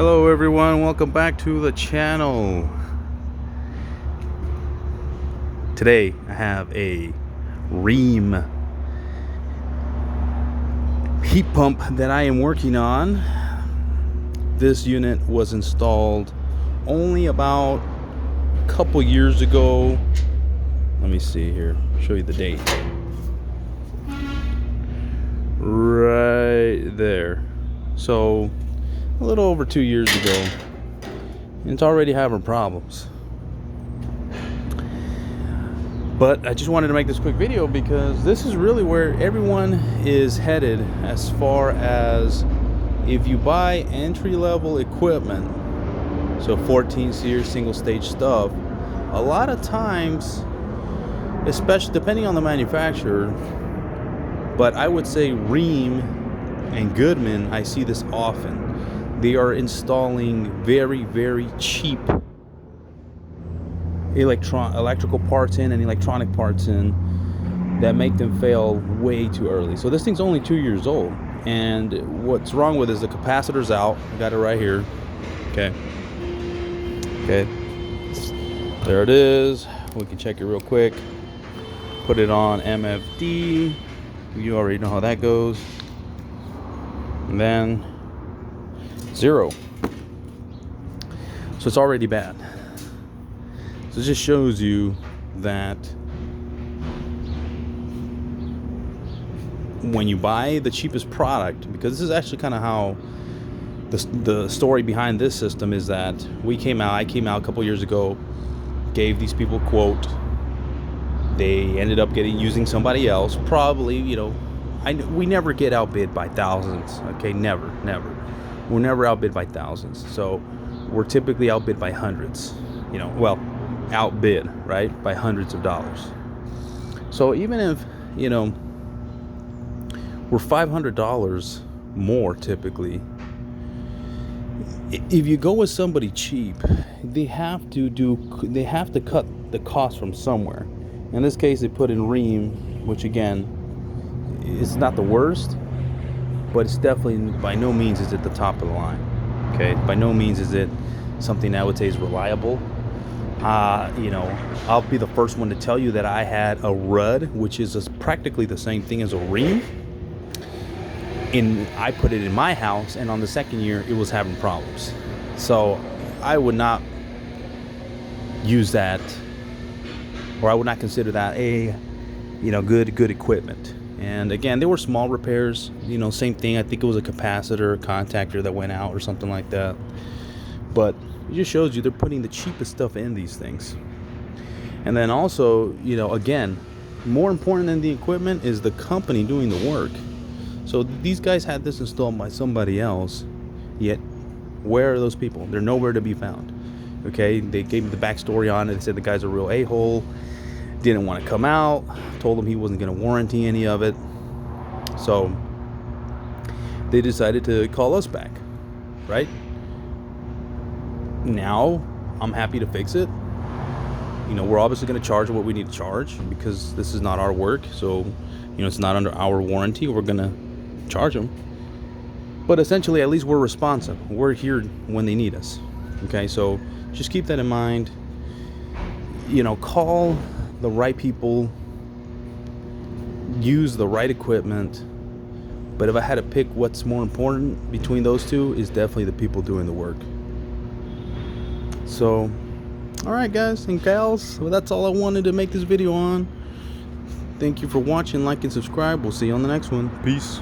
Hello everyone, welcome back to the channel. Today I have a Rheem heat pump that I am working on. This unit was installed only about a couple years ago. Let me see here, show you the date. Right there. So a little over 2 years ago, and it's already having problems. But I just wanted to make this quick video because this is really where everyone is headed as far as if you buy entry-level equipment, so 14 series single stage stuff, a lot of times, especially depending on the manufacturer, but I would say Rheem and Goodman, I see this often. They are installing very, very cheap electrical parts in and electronic parts in that make them fail way too early. So this thing's only 2 years old, and what's wrong with it is the capacitor's out. I got it right here. Okay, there it is. We can check it real quick. Put it on MFD. You already know how that goes. And then 0. So it's already bad. So it just shows you that when you buy the cheapest product, because this is actually kind of how the story behind this system is, that I came out a couple years ago, gave these people a quote. They ended up using somebody else, probably, we never get outbid by thousands. Okay, never. We're never outbid by thousands. So we're typically outbid by hundreds. Outbid, right, by hundreds of dollars. So even if, we're $500 more typically, if you go with somebody cheap, they have to cut the cost from somewhere. In this case, they put in Rheem, which again, it's not the worst, but it's definitely, by no means is it the top of the line. Okay, by no means is it something I would say is reliable. I'll be the first one to tell you that I had a Rudd, which is practically the same thing as a Rheem. I put it in my house, and on the second year, it was having problems. So I would not use that, or I would not consider that a, good equipment. And again, they were small repairs, same thing. I think it was a capacitor, contactor that went out or something like that. But it just shows you they're putting the cheapest stuff in these things. And then also, again, more important than the equipment is the company doing the work. So these guys had this installed by somebody else, yet where are those people? They're nowhere to be found. Okay, they gave me the backstory on it. They said the guy's a real a-hole, didn't want to come out, told him he wasn't going to warranty any of it. So they decided to call us back, right? Now I'm happy to fix it. We're obviously going to charge what we need to charge because this is not our work. So, it's not under our warranty. We're going to charge them. But essentially, at least we're responsive. We're here when they need us. Okay, so just keep that in mind. Call the right people, use the right equipment. But if I had to pick what's more important between those two, is definitely the people doing the work. So, alright guys and gals, well, that's all I wanted to make this video on. Thank you for watching, like and subscribe. We'll see you on the next one. Peace.